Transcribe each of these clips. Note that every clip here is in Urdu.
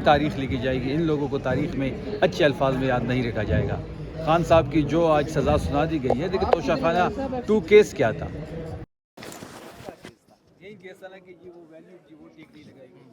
تاریخ لکھی جائے گی، ان لوگوں کو تاریخ میں اچھے الفاظ میں یاد نہیں رکھا جائے گا۔ خان صاحب کی جو آج سزا سنا دی گئی ہے، دیکھیں توشہ خانہ 2 کیس کیا تھا، یہی کیس تھا نا کہ وہ ویلیو وہ ٹھیک نہیں لگائی گئی،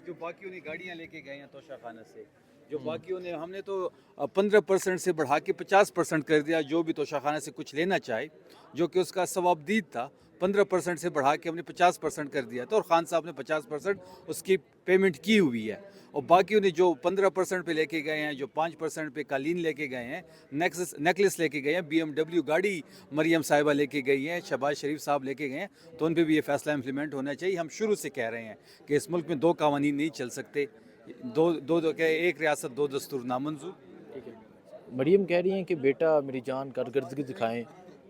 جو باقیوں نے گاڑیاں لے کے گئے ہیں توشہ خانہ سے، جو باقیوں نے ہم نے تو 15% سے بڑھا کے 50% کر دیا، جو بھی توشہ خانہ سے کچھ لینا چاہے، جو کہ اس کا ثوابدید تھا، 15% سے بڑھا کے ہم نے 50% کر دیا تھا، اور خان صاحب نے 50% اس کی پیمنٹ کی ہوئی ہے، اور باقیوں نے جو 15% پہ لے کے گئے ہیں، جو 5% پہ قالین لے کے گئے ہیں، نیکلس لے کے گئے ہیں، BMW گاڑی مریم صاحبہ لے کے گئی ہیں، شہباز شریف صاحب لے کے گئے ہیں، تو ان پہ بھی یہ فیصلہ امپلیمنٹ ہونا چاہیے۔ ہم شروع سے کہہ رہے ہیں کہ اس ملک میں 2 قوانین نہیں چل سکتے، ایک ریاست 2 دستور نامنظور۔ مریم کہہ رہی ہیں کہ بیٹا میری جان کارکردگی دکھائیں،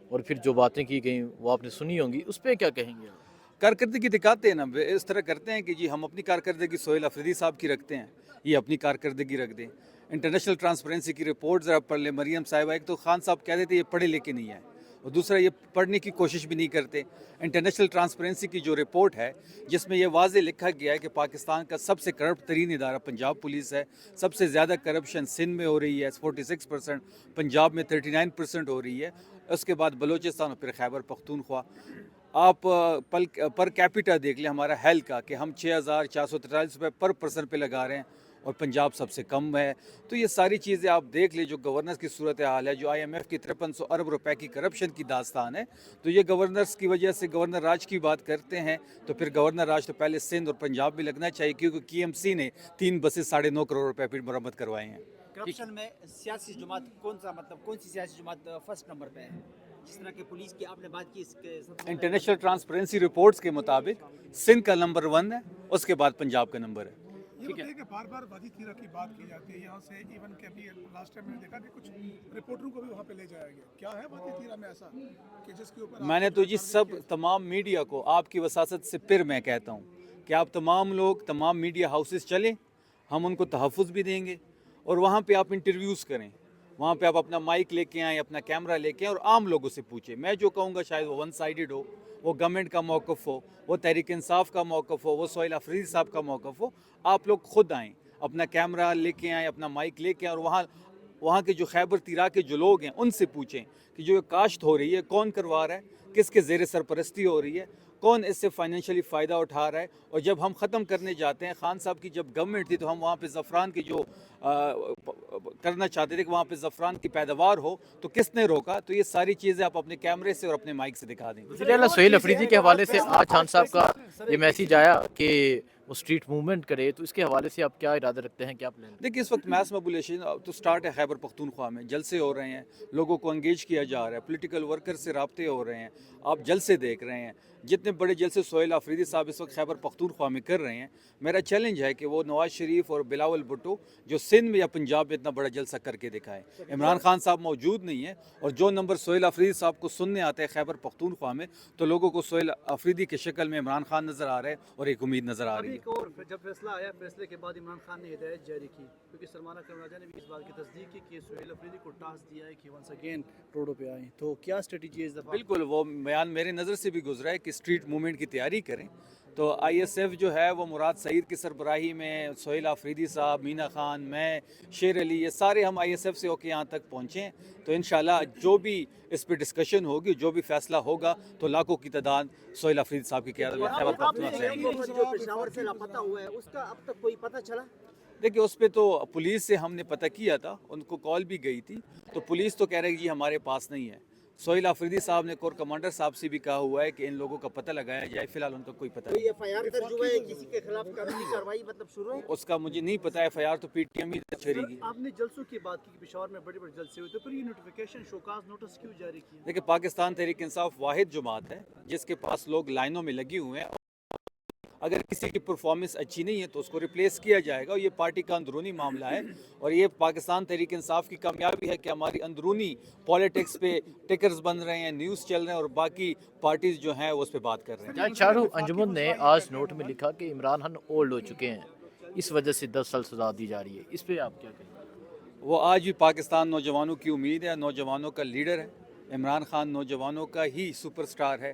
اور پھر جو باتیں کی گئیں وہ آپ نے سنی ہوں گی، اس پہ کیا کہیں گے؟ کارکردگی دکھاتے ہیں نا، اس طرح کرتے ہیں کہ جی ہم اپنی کارکردگی سہیل افریدی صاحب کی رکھتے ہیں، یہ اپنی کارکردگی رکھ دیں۔ انٹرنیشنل ٹرانسپیرنسی کی رپورٹ ذرا پڑھ لیں مریم صاحبہ، ایک تو خان صاحب کہہ دیتے یہ پڑھے لکھے نہیں ہیں، اور دوسرا یہ پڑھنے کی کوشش بھی نہیں کرتے۔ انٹرنیشنل ٹرانسپیرنسی کی جو رپورٹ ہے، جس میں یہ واضح لکھا گیا ہے کہ پاکستان کا سب سے کرپٹ ترین ادارہ پنجاب پولیس ہے، سب سے زیادہ کرپشن سندھ میں ہو رہی ہے 46%، پنجاب میں 39% ہو رہی ہے، اس کے بعد بلوچستان اور پھر خیبر پختونخوا۔ آپ پر کیپیٹا دیکھ لیں ہمارا ہیلتھ کا، کہ ہم 6443 روپے پر پرسن پہ لگا رہے ہیں، اور پنجاب سب سے کم ہے۔ تو یہ ساری چیزیں آپ دیکھ لیں، جو گورننس کی صورتحال ہے، جو IMF کی 5300 ارب روپے کی کرپشن کی داستان ہے، تو یہ گورنرز کی وجہ سے گورنر راج کی بات کرتے ہیں، تو پھر گورنر راج تو پہلے سندھ اور پنجاب میں لگنا چاہیے، کیونکہ KMC نے 3 بسیں 9.5 کروڑ روپے پھر مرمت کروائے ہیں۔ کرپشن میں سیاسی جماعت کون سی سیاسی جماعت فرسٹ نمبر پہ ہے؟ جس طرح کہ پولیس کی آپ نے بات کی، اس کے انٹرنیشنل ٹرانسپیرنسی رپورٹس کے مطابق سندھ کا نمبر 1 ہے، اس کے بعد پنجاب کا نمبر ہے۔ یہ بتائیے کہ بار بار وادی تیرا کی بات کی جاتی ہے یہاں سے، ایون کہ ابھی لاسٹ ٹائم میں نے دیکھا کہ کچھ رپورٹروں کو بھی وہاں پہ لے جایا گیا، کیا ہے وادی تیرا میں ایسا کہ جس کے اوپر میں نے تو جی سب تمام میڈیا کو آپ کی وساست سے پھر میں کہتا ہوں کہ آپ تمام لوگ تمام میڈیا ہاؤسز چلیں، ہم ان کو تحفظ بھی دیں گے، اور وہاں پہ آپ انٹرویوز کریں، وہاں پہ آپ اپنا مائک لے کے آئیں، اپنا کیمرہ لے کے آئیں، اور عام لوگوں سے پوچھیں۔ میں جو کہوں گا شاید وہ ون سائیڈڈ ہو، وہ گورنمنٹ کا موقف ہو، وہ تحریک انصاف کا موقف ہو، وہ سہیل افریدی صاحب کا موقف ہو، آپ لوگ خود آئیں، اپنا کیمرہ لے کے آئیں، اپنا مائک لے کے آئیں، اور وہاں کے جو خیبر تیرا کے جو لوگ ہیں ان سے پوچھیں کہ جو کاشت ہو رہی ہے کون کروا رہا ہے، کس کے زیر سرپرستی ہو رہی ہے، کون اس سے فائنینشلی فائدہ اٹھا رہا ہے۔ اور جب ہم ختم کرنے جاتے ہیں، خان صاحب کی جب گورنمنٹ تھی تو ہم وہاں پہ زعفران کی جو کرنا چاہتے تھے کہ وہاں پہ زعفران کی پیداوار ہو، تو کس نے روکا؟ تو یہ ساری چیزیں آپ اپنے کیمرے سے اور اپنے مائک سے دکھا دیں۔ وزیر اعلیٰ سہیل افریدی کے حوالے سے آج خان صاحب کا یہ میسیج آیا کہ وہ اسٹریٹ موومنٹ کرے، تو اس کے حوالے سے آپ کیا ارادہ رکھتے ہیں، کیا پلان؟ دیکھیے اس وقت میس موبولیشن تو سٹارٹ ہے خیبر پختونخوا میں، جلسے ہو رہے ہیں، لوگوں کو انگیج کیا جا رہا ہے، پولیٹیکل ورکر سے رابطے ہو رہے ہیں، آپ جلسے دیکھ رہے ہیں، جتنے بڑے جلسے سہیل افریدی صاحب اس وقت خیبر پختونخوا میں کر رہے ہیں۔ میرا چیلنج ہے کہ وہ نواز شریف اور بلاول بھٹو جو سندھ میں یا پنجاب میں اتنا بڑا جلسہ کر کے دکھائے۔ عمران خان صاحب موجود نہیں ہے، اور جو نمبر سہیل افریدی صاحب کو سننے آتے ہیں خیبر پختونخوا میں، تو لوگوں کو سہیل افریدی کی شکل میں عمران خان نظر آ رہا ہے، اور ایک امید نظر آ رہی ہے۔ ایک اور جب فیصلہ آیا، فیصلے کے بعد عمران خان نے ہدایت جاری کی، کیونکہ سلمان اکرم راجہ نے بھی اس بات کی تصدیق کی کہ سہیل افریدی کو ٹاسک دیا ہے کہ ونس اگین روڈوں پہ آئیں، تو کیا اسٹریٹجی ہے اس دفعہ؟ بالکل، وہ بیان میرے نظر سے بھی گزرا ہے کہ اسٹریٹ موومنٹ کی تیاری کریں، تو ISF جو ہے وہ مراد سعید کی سربراہی میں سہیل افریدی صاحب، مینا خان، میں، شیر علی، یہ سارے ہم ISF سے ہو کے یہاں تک پہنچیں، تو انشاءاللہ جو بھی اس پہ ڈسکشن ہوگی، جو بھی فیصلہ ہوگا، تو لاکھوں کی تعداد سہیل افریدی صاحب کی قیادت میں خیبر پختونخوا سے آئیں گی۔ جو پشاور سے لاپتہ ہوا ہے، اس کا اب تک کوئی پتہ چلا؟ دیکھیں اس پہ تو پولیس سے ہم نے پتہ کیا تھا، ان کو کال بھی گئی تھی، تو پولیس تو کہہ رہے کہ جی ہمارے پاس نہیں ہے۔ سہیل افریدی صاحب نے کور کمانڈر صاحب سے بھی کہا ہوا ہے کہ ان لوگوں کا پتہ لگایا جائے، فی الحال ان کا کوئی پتہ نہیں۔ FIR درج ہوا ہے کسی کے خلاف، قانونی کارروائی شروع ہے؟ اس کا مجھے نہیں پتہ، FIR تو PTM ہی کرے گی۔ آپ نے جلسوں کی بات کی کہ پشاور میں بڑے بڑے جلسے ہوئے، تو پھر یہ نوٹیفیکیشن شوکاز نوٹس کیوں جاری کیا؟ دیکھیں پاکستان تحریک انصاف واحد جماعت ہے جس کے پاس لوگ لائنوں میں لگے ہوئے ہیں، اگر کسی کی پرفارمنس اچھی نہیں ہے تو اس کو ریپلیس کیا جائے گا، اور یہ پارٹی کا اندرونی معاملہ ہے، اور یہ پاکستان تحریک انصاف کی کامیابی ہے کہ ہماری اندرونی پولیٹکس پہ ٹکرز بن رہے ہیں، نیوز چل رہے ہیں، اور باقی پارٹیز جو ہیں وہ اس پہ بات کر رہے ہیں۔ جہاں چاروں انجمن نے آج نوٹ میں لکھا کہ عمران خان اولڈ ہو چکے ہیں، اس وجہ سے 10 سال سزا دی جا رہی ہے، اس پہ آپ کیا کہیں گے؟ وہ آج بھی پاکستان نوجوانوں کی امید ہے، نوجوانوں کا لیڈر ہے، عمران خان نوجوانوں کا ہی سپر سٹار ہے،